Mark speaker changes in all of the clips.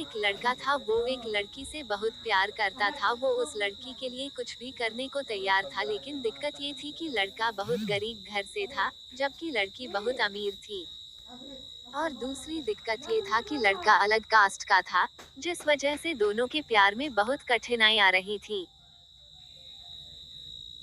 Speaker 1: एक लड़का था, वो एक लड़की से बहुत प्यार करता था। वो उस लड़की के लिए कुछ भी करने को तैयार था, लेकिन दिक्कत ये थी कि लड़का बहुत गरीब घर से था, जबकि लड़की बहुत अमीर थी। और दूसरी दिक्कत ये था कि लड़का अलग कास्ट का था, जिस वजह से दोनों के प्यार में बहुत कठिनाई आ रही थी।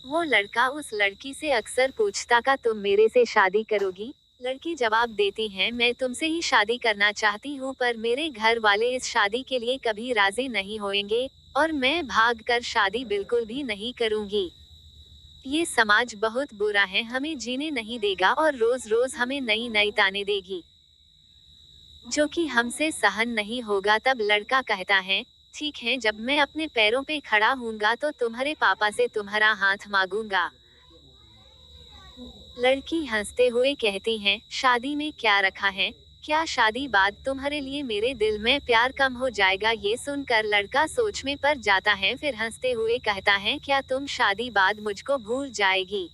Speaker 1: वो लड़का उस लड़की से अक्सर पूछता का तुम मेरे से शादी करोगी? लड़की जवाब देती है, मैं तुमसे ही शादी करना चाहती हूँ, पर मेरे घर वाले इस शादी के लिए कभी राजी नहीं होंगे, और मैं भागकर शादी बिल्कुल भी नहीं करूँगी। ये समाज बहुत बुरा है, हमें जीने नहीं देगा और रोज रोज हमें नई नई ताने देगी, जो कि हमसे सहन नहीं होगा। तब लड़का कहता है, ठीक है, जब मैं अपने पैरों पे खड़ा हूँगा तो तुम्हारे पापा से तुम्हारा हाथ मांगूंगा। लड़की हंसते हुए कहती है, शादी में क्या रखा है? क्या शादी बाद तुम्हारे लिए मेरे दिल में प्यार कम हो जाएगा? ये सुनकर लड़का सोच में पड़ जाता है, फिर हंसते हुए कहता है, क्या तुम शादी बाद मुझको भूल जाएगी?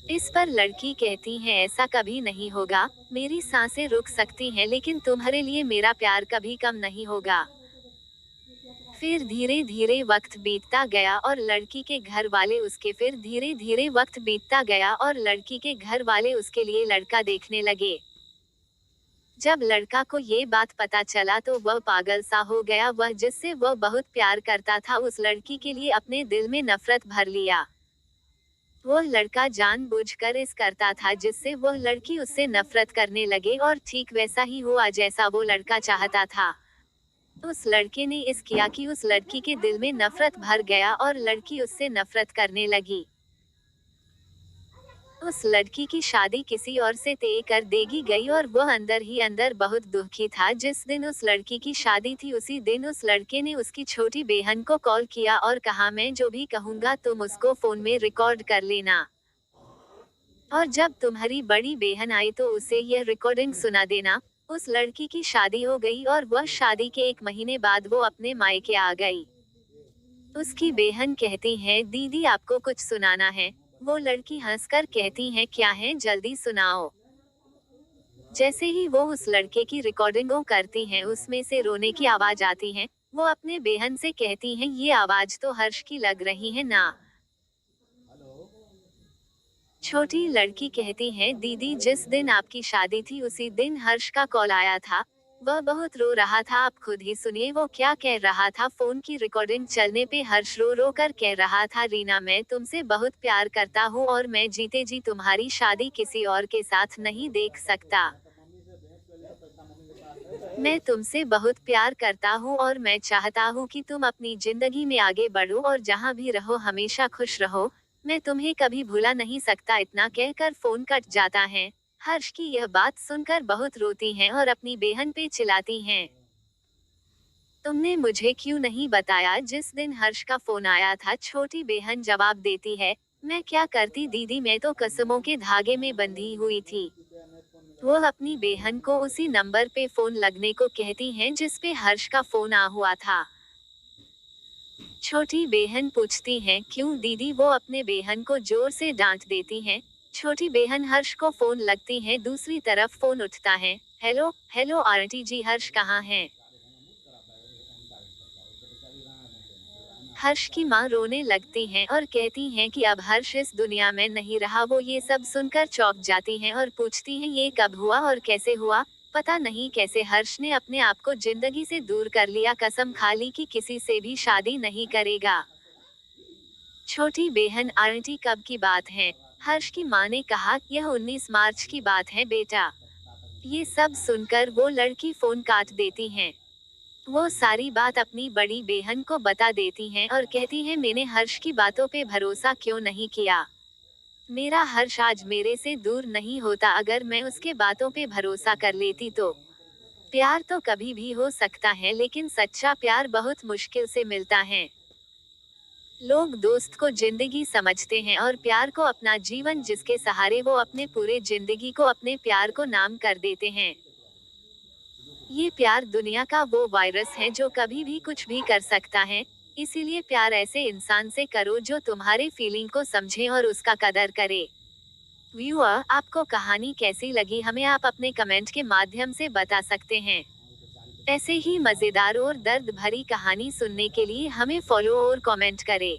Speaker 1: इस पर लड़की कहती है, ऐसा कभी नहीं होगा, मेरी सांसें रुक सकती हैं, लेकिन तुम्हारे लिए मेरा प्यार कभी कम नहीं होगा। फिर धीरे धीरे वक्त बीतता गया और लड़की के घर वाले उसके फिर धीरे धीरे वक्त बीतता गया और लड़की के घर वाले उसके लिए लड़का देखने लगे। जब लड़का को ये बात पता चला तो वह पागल सा हो गया। वह जिससे वह बहुत प्यार करता था, उस लड़की के लिए अपने दिल में नफरत भर लिया। वह लड़का जानबूझकर इस करता था जिससे वह लड़की उससे नफरत करने लगे, और ठीक वैसा ही हुआ जैसा वो लड़का चाहता था। उस लड़के ने इस किया कि उस लड़की के दिल में नफरत भर गया और लड़की उससे नफरत करने लगी। उस लड़की की शादी किसी और से तय कर देगी गई और वह अंदर ही अंदर बहुत दुखी था। जिस दिन उस लड़की की शादी थी, उसी दिन उस लड़के ने उसकी छोटी बहन को कॉल किया और कहा, मैं जो भी कहूँगा तुम उसको फोन में रिकॉर्ड कर लेना, और जब तुम्हारी बड़ी बहन आई तो उसे यह रिकॉर्डिंग सुना देना। उस लड़की की शादी हो गई और वह शादी के 1 महीने बाद वो अपने मायके आ गई। उसकी बहन कहती है, दीदी आपको कुछ सुनाना है? वो लड़की हंसकर कहती है, क्या है, जल्दी सुनाओ। जैसे ही वो उस लड़के की रिकॉर्डिंगों करती हैं, उसमें से रोने की आवाज आती है। वो अपने बहन से कहती हैं, ये आवाज तो हर्ष की लग रही है ना? छोटी लड़की कहती है, दीदी जिस दिन आपकी शादी थी उसी दिन हर्ष का कॉल आया था। वह बहुत रो रहा था, आप खुद ही सुनिए वो क्या कह रहा था। फोन की रिकॉर्डिंग चलने पे हर्ष रो रो कर कह रहा था, रीना मैं तुमसे बहुत प्यार करता हूँ और मैं जीते जी तुम्हारी शादी किसी और के साथ नहीं देख सकता। मैं तुमसे बहुत प्यार करता हूँ और मैं चाहता हूँ कि तुम अपनी जिंदगी में आगे बढ़ो और जहाँ भी रहो हमेशा खुश रहो। मैं तुम्हें कभी भुला नहीं सकता। इतना कहकर फोन कट जाता है। हर्ष की यह बात सुनकर बहुत रोती हैं और अपनी बहन पे चिल्लाती हैं, तुमने मुझे क्यों नहीं बताया जिस दिन हर्ष का फोन आया था? छोटी बहन जवाब देती है, मैं क्या करती दीदी, मैं तो कसमों के धागे में बंधी हुई थी। वो अपनी बहन को उसी नंबर पे फोन लगने को कहती हैं जिस पे हर्ष का फोन आ हुआ था। छोटी बहन पूछती है, क्यों दीदी? वो अपने बहन को जोर से डांट देती हैं। छोटी बहन हर्ष को फोन लगती है, दूसरी तरफ फोन उठता है। हेलो हेलो आंटी जी, हर्ष कहाँ है? हर्ष की माँ रोने लगती हैं और कहती हैं कि अब हर्ष इस दुनिया में नहीं रहा। वो ये सब सुनकर चौंक जाती हैं और पूछती हैं, ये कब हुआ और कैसे हुआ? पता नहीं कैसे हर्ष ने अपने आप को जिंदगी से दूर कर लिया, कसम खा ली कि किसी से भी शादी नहीं करेगा। छोटी बहन, आंटी कब की बात है? हर्ष की माँ ने कहा, यह 19 मार्च की बात है बेटा। ये सब सुनकर वो लड़की फोन काट देती हैं। वो सारी बात अपनी बड़ी बहन को बता देती हैं और कहती हैं, मैंने हर्ष की बातों पे भरोसा क्यों नहीं किया? मेरा हर्ष आज मेरे से दूर नहीं होता अगर मैं उसके बातों पे भरोसा कर लेती तो। प्यार तो कभी भी हो सकता है, लेकिन सच्चा प्यार बहुत मुश्किल से मिलता है। लोग दोस्त को जिंदगी समझते हैं और प्यार को अपना जीवन, जिसके सहारे वो अपने पूरे जिंदगी को अपने प्यार को नाम कर देते हैं। ये प्यार दुनिया का वो वायरस है जो कभी भी कुछ भी कर सकता है। इसीलिए प्यार ऐसे इंसान से करो जो तुम्हारे फीलिंग को समझे और उसका कदर करे। व्यूअर, आपको कहानी कैसी लगी हमें आप अपने कमेंट के माध्यम से बता सकते हैं। ऐसे ही मजेदार और दर्द भरी कहानी सुनने के लिए हमें फॉलो और कमेंट करें।